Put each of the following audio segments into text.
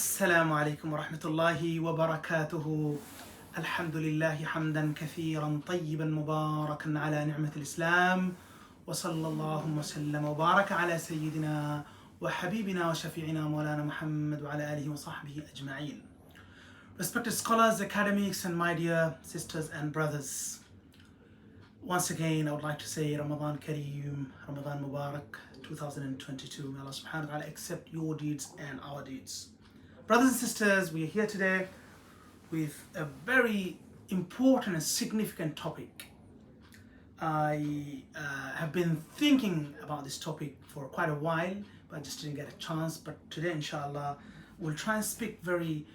السلام عليكم ورحمة الله وبركاته. الحمد لله حمدا كثيرا طيبا مباركا على نعمة الإسلام، وصلى الله وسلم وبارك على سيدنا وحبيبنا وشفيعنا مولانا محمد وعلى آله وصحبه أجمعين. Respected scholars, academics, and my dear sisters and brothers, once again I would like to say Ramadan Kareem, Ramadan Mubarak 2022. May Allah subhanahu wa ta'ala accept your deeds and our deeds. Brothers and sisters, we are here today with a very important and significant topic. I have been thinking about this topic for quite a while, but I just didn't get a chance. But today, inshallah, we'll try and speak very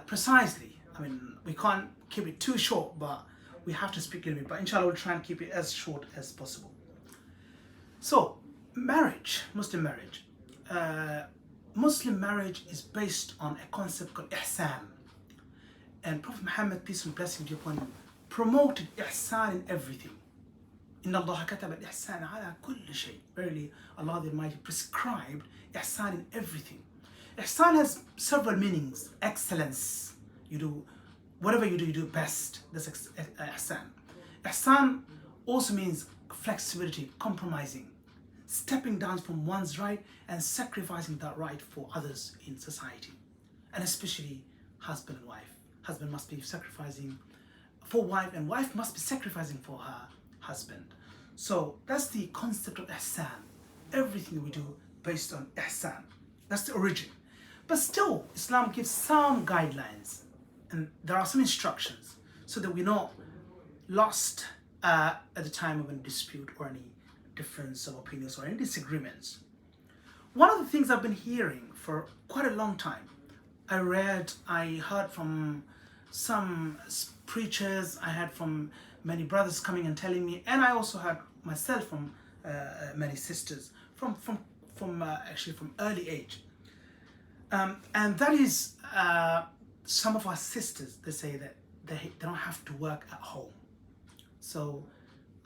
precisely. I mean, we can't keep it too short, but we have to speak a little bit. But inshallah, we'll try and keep it as short as possible. So, marriage, Muslim marriage. Muslim marriage is based on a concept called ihsan. And Prophet Muhammad, peace and blessing be upon him, promoted ihsan in everything. Inna Allah kataba al-ihsan ala kulli shay. Verily, Allah the Almighty prescribed ihsan in everything. Ihsan has several meanings. Excellence. You do, whatever you do best. That's ihsan. Ihsan also means flexibility, compromising, stepping down from one's right and sacrificing that right for others in society, and especially husband and wife. Husband must be sacrificing for wife, and wife must be sacrificing for her husband. So that's the concept of ihsan. Everything we do based on ihsan. That's the origin. But still, Islam gives some guidelines, and there are some instructions so that we're not lost at the time of any dispute or any difference of opinions or any disagreements. One of the things I've been hearing for quite a long time, I heard from some preachers, I heard from many brothers coming and telling me, and I also heard myself from many sisters actually from early age. And that is some of our sisters, they say that they don't have to work at home. So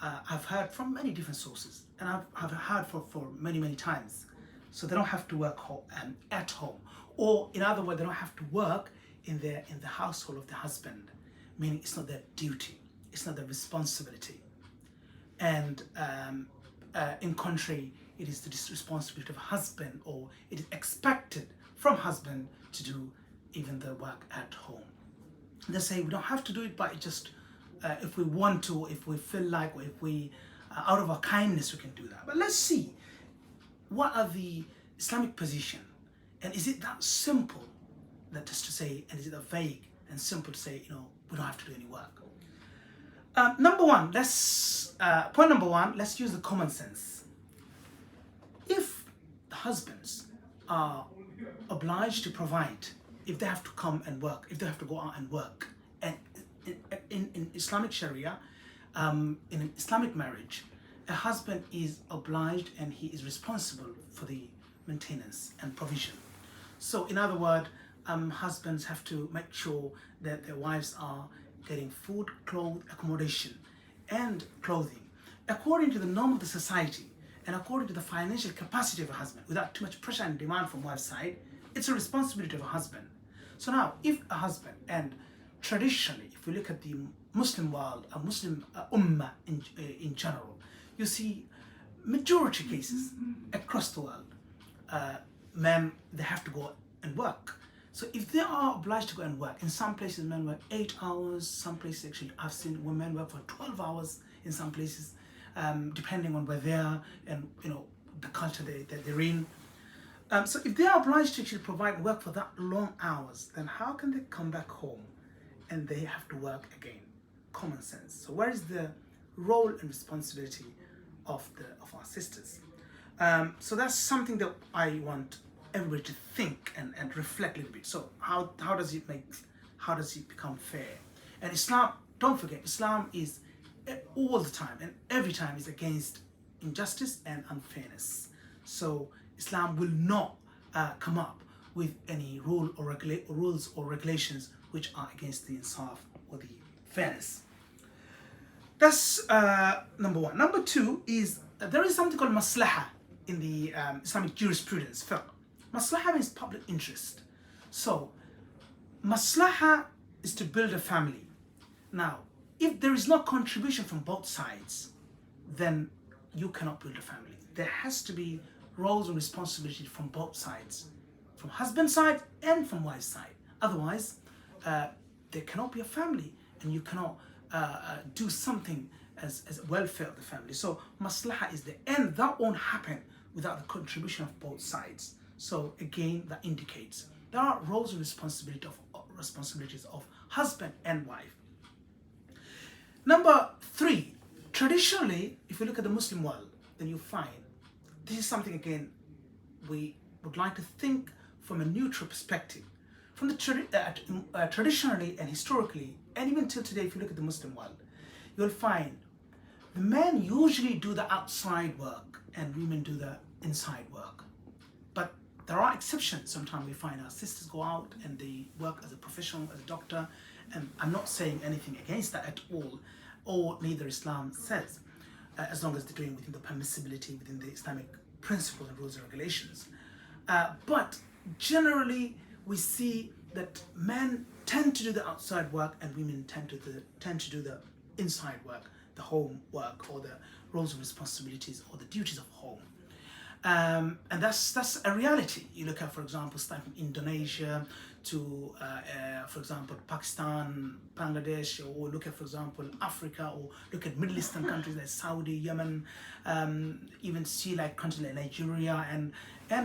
I've heard from many different sources, and I've heard for many times. So they don't have to work at home, or in other words, they don't have to work in the household of the husband, meaning it's not their duty, it's not their responsibility. And in contrary, it is the responsibility of a husband, or it is expected from husband to do even the work at home. They say we don't have to do it, but it just if we want to, if we feel like, or if we out of our kindness, we can do that. But let's see, what are the Islamic position, and is it that simple that just to say, and is it that vague and simple to say, we don't have to do any work? Point number one, let's use the common sense. If the husbands are obliged to provide, if they have to come and work, if they have to go out and work, and in Islamic Sharia, in an Islamic marriage, a husband is obliged and he is responsible for the maintenance and provision. So in other words, husbands have to make sure that their wives are getting food, clothes, accommodation, and clothing according to the norm of the society and according to the financial capacity of a husband, without too much pressure and demand from wife's side. It's a responsibility of a husband. So now, if a husband, and traditionally, if we look at the Muslim world, a Muslim ummah in general, you see majority cases across the world, men, they have to go and work. So if they are obliged to go and work, in some places men work 8 hours, some places actually I've seen women work for 12 hours in some places, depending on where they are and the culture that they're in. So if they are obliged to actually provide work for that long hours, then how can they come back home and they have to work again? Common sense. So where is the role and responsibility of our sisters? So that's something that I want everybody to think and reflect a little bit. So how does it become fair? And Islam, don't forget, Islam is all the time and every time is against injustice and unfairness. So Islam will not come up with any rules or regulations which are against the insaf or the fairness. That's number one. Number two is there is something called maslaha in the Islamic jurisprudence, fiqh. Maslaha means public interest. So, maslaha is to build a family. Now, if there is no contribution from both sides, then you cannot build a family. There has to be roles and responsibilities from both sides, from husband's side and from wife's side. Otherwise, there cannot be a family, and you cannot do something as welfare of the family. So maslaha is the end. That won't happen without the contribution of both sides. So again, that indicates there are roles and responsibilities of husband and wife. Number 3, traditionally, if you look at the Muslim world, then you find this is something, again, we would like to think from a neutral perspective. From the traditionally and historically, and even till today, if you look at the Muslim world, you'll find the men usually do the outside work and women do the inside work. But there are exceptions. Sometimes we find our sisters go out and they work as a professional, as a doctor, and I'm not saying anything against that at all, or neither Islam says, as long as they're doing within the permissibility, within the Islamic principles and rules and regulations. But generally, we see that men tend to do the outside work and women tend to do the inside work, the home work, or the roles and responsibilities or the duties of home. And that's a reality. You look at, for example, starting from Indonesia to, for example, Pakistan, Bangladesh, or look at, for example, Africa, or look at Middle Eastern countries like Saudi, Yemen, even see like countries like Nigeria and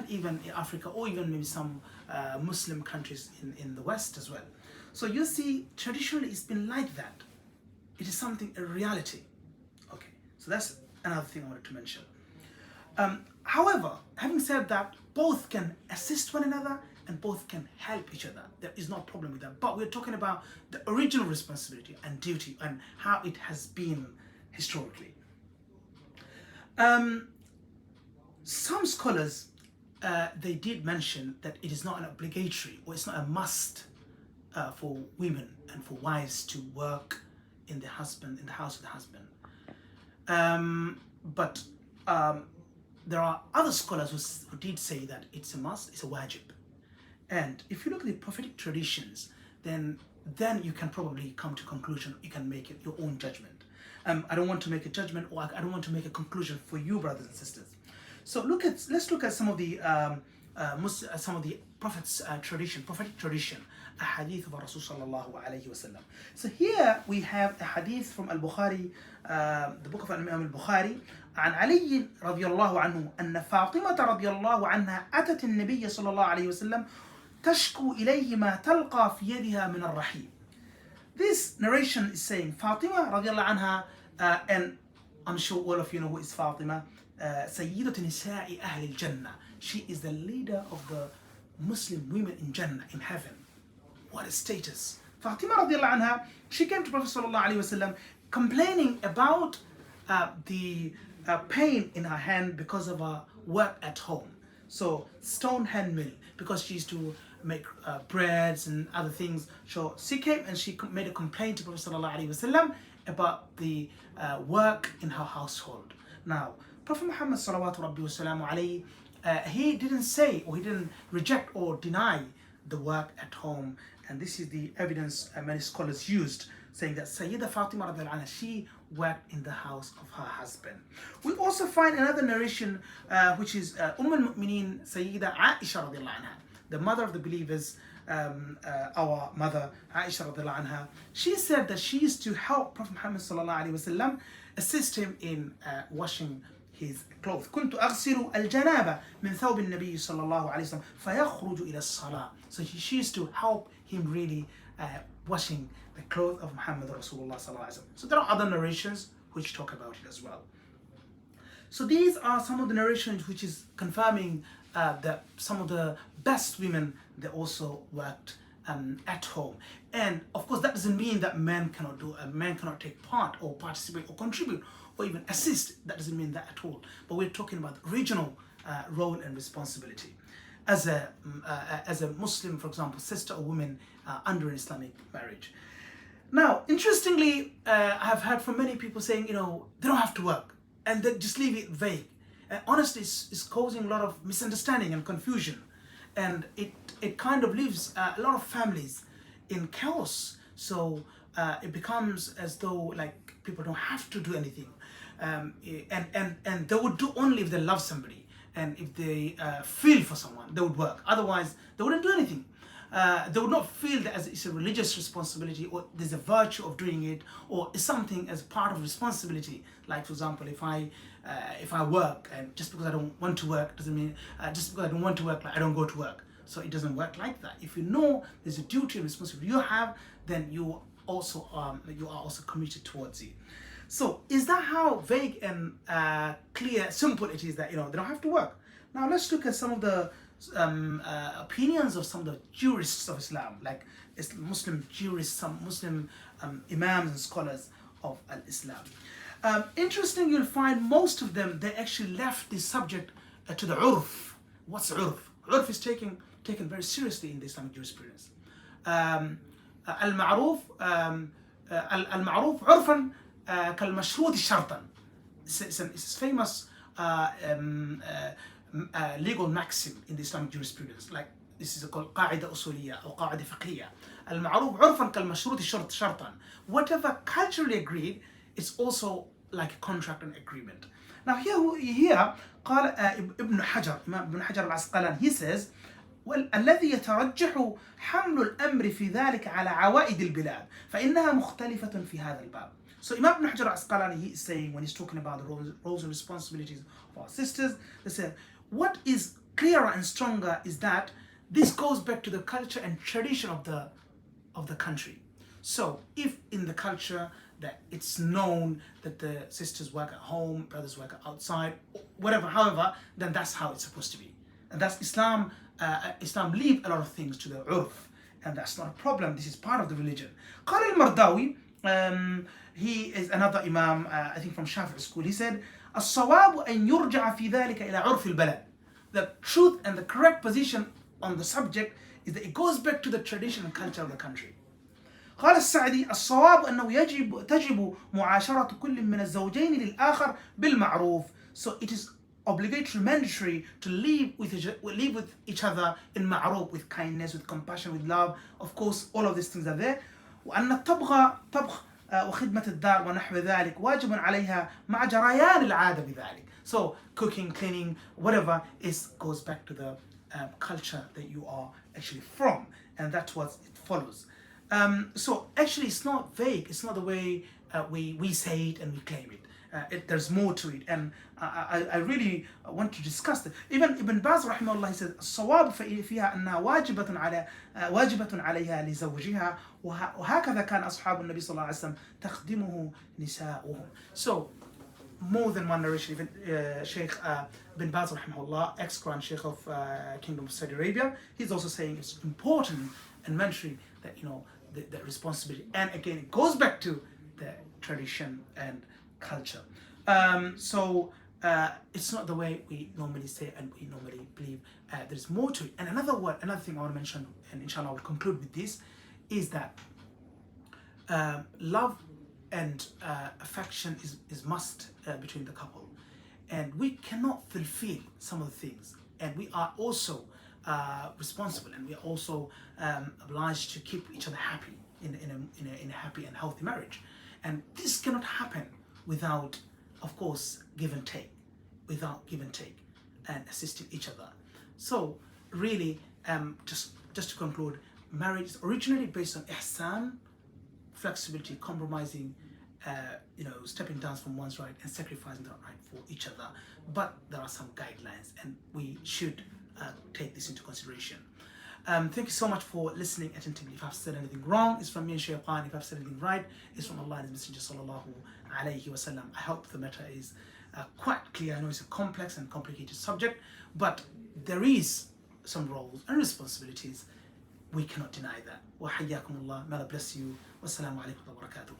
even in Africa, or even maybe some Muslim countries in the West as well. So you see, traditionally it's been like that. It is something, a reality. Okay, so that's another thing I wanted to mention. However, having said that, both can assist one another and both can help each other. There is no problem with that. But we're talking about the original responsibility and duty and how it has been historically. Some scholars, they did mention that it is not an obligatory, or it's not a must for women and for wives to work in the house of the husband. But there are other scholars who did say that it's a must, it's a wajib. And if you look at the prophetic traditions, then you can probably come to a conclusion, you can make it your own judgment. I don't want to make a judgment, or I don't want to make a conclusion for you, brothers and sisters. So let's look at some of the Prophet's prophetic tradition, a hadith of Rasul sallallahu alayhi wasallam. So here we have a hadith from Al-Bukhari, the book of Imam Al-Bukhari, عن علي رضي الله عنه أن فاطمة رضي الله عنها أتت النبي صلى الله عليه وسلم تشكو إليه ما تلقى في يدها من الرحيم. This narration is saying Fatima رضي الله عنها, and I'm sure all of you know who is Fatima, سيدة نساء أهل الجنة. She is the leader of the Muslim women in Jannah, in heaven. What a status. Fatima رضي الله عنها, she came to Prophet صلى الله عليه وسلم complaining about the pain in her hand because of her work at home. So stone hand mill, because she used to make breads and other things. So she came and she made a complaint to Prophet sallallahu alaihi wasallam about the work in her household. Now, Prophet Muhammad sallallahu alaihi wasallam, he didn't say, or he didn't reject or deny the work at home, and this is the evidence many scholars used, saying that Sayyida Fatima radiallahu anha, she worked in the house of her husband. We also find another narration which is al-Mu'mineen Sayyida Aisha radiallahu anha, the mother of the believers, our mother Aisha radiallahu anha. She said that she used to help Prophet Muhammad sallallahu alaihi wasallam, assist him in washing his clothes. كنت أغسل الجنابة من ثوب النبي صلى الله عليه وسلم فيخرج إلى الصلاة. So she used to help him really washing the clothes of Muhammad Rasulullah sallallahu alaihi wasallam. So there are other narrations which talk about it as well. So these are some of the narrations which is confirming that some of the best women, they also worked at home. And of course that doesn't mean that men cannot take part or participate or contribute or even assist. That doesn't mean that at all. But we're talking about regional role and responsibility. As a Muslim, for example, sister or woman under an Islamic marriage. Now, interestingly, I have heard from many people saying, they don't have to work, and they just leave it vague. Honestly, it's causing a lot of misunderstanding and confusion. and it kind of leaves a lot of families in chaos. So it becomes as though like people don't have to do anything, and they would do only if they love somebody, and if they feel for someone, they would work. Otherwise, they wouldn't do anything. They would not feel that as it's a religious responsibility, or there's a virtue of doing it, or it's something as part of responsibility. Like, for example, if I work, and just because I don't want to work doesn't mean just because I don't want to work, like I don't go to work. So it doesn't work like that. If you know there's a duty and responsibility you have, then you are also committed towards it. So is that how vague and clear, simple it is that they don't have to work? Now let's look at some of the opinions of some of the jurists of Islam, like Muslim jurists, some Muslim imams and scholars of Islam. Interesting, you'll find most of them, they actually left this subject to the urf. What's urf? Urf is taken very seriously in the Islamic jurisprudence. المعروف عرفا كالمشروط شرطا. It's famous legal maxim in the Islamic jurisprudence. Like, this is called قاعدة أصولية or قاعدة فقهية. المعروف عرفا كالمشروط شرطا. Whatever culturally agreed, it's also like a contract and agreement. Now here قال ابن حجر, Imam Ibn Hajar al-Asqalani, he says, والذي يترجح حمل الأمر في ذلك على عوائد البلاد فإنها مختلفة في هذا الباب. So Imam Ibn Hajar al-Asqalani, he is saying, when he's talking about the roles and responsibilities of our sisters, they say what is clearer and stronger is that this goes back to the culture and tradition of the country. So if in the culture that it's known that the sisters work at home, brothers work outside, whatever, however, then that's how it's supposed to be. And that's Islam. Islam leave a lot of things to the urf, and that's not a problem. This is part of the religion. قال المرداوي, he is another imam, I think from Shafi'i school. He said, الصواب أن يرجع في ذلك إلى عرف البلد. The truth and the correct position on the subject is that it goes back to the tradition and culture of the country. قال السعدي الصواب أنه تجب معاشرة كل من الزوجين للآخر بالمعروف. So it is obligatory, mandatory to live with each other in ma'ruf, with kindness, with compassion, with love. Of course, all of these things are there. وأن طبخ وخدمة الدار ونحو ذلك واجب عليها مع جريان العادة بذلك. So cooking, cleaning, whatever, goes back to the culture that you are actually from, and that's what it follows. So actually, it's not vague. It's not the way we say it and we claim it. There's more to it, and I really want to discuss it. Even Ibn Baz rahimahullah, he says الصواب فيها أنها واجبة عليها لزوجها وهكذا كان أصحاب النبي صلى الله عليه وسلم تخدمه نساؤهم. So more than one narration. Even Sheikh Ibn Baz rahimahullah, ex-Grand Sheikh of Kingdom of Saudi Arabia, he's also saying it's important and mandatory that the responsibility, and again it goes back to the tradition and culture. So it's not the way we normally say and we normally believe. There's more to it. And another thing I want to mention, and inshallah I will conclude with this, is that love and affection is must between the couple, and we cannot fulfill some of the things, and we are also responsible, and we are also obliged to keep each other happy in a happy and healthy marriage. And this cannot happen without, of course, give and take, and assisting each other. So really, just to conclude, marriage is originally based on ihsan, flexibility, compromising, stepping down from one's right and sacrificing the right for each other. But there are some guidelines, and we should take this into consideration. Thank you so much for listening attentively. If I've said anything wrong, it's from me and Shaytan. If I've said anything right, it's from Allah and His Messenger sallallahu alayhi wasallam. I hope the matter is quite clear. I know it's a complex and complicated subject, but there is some roles and responsibilities. We cannot deny that. Wa hayyakum Allah. May Allah bless you. Wassalamu alaikum wa barakatuh.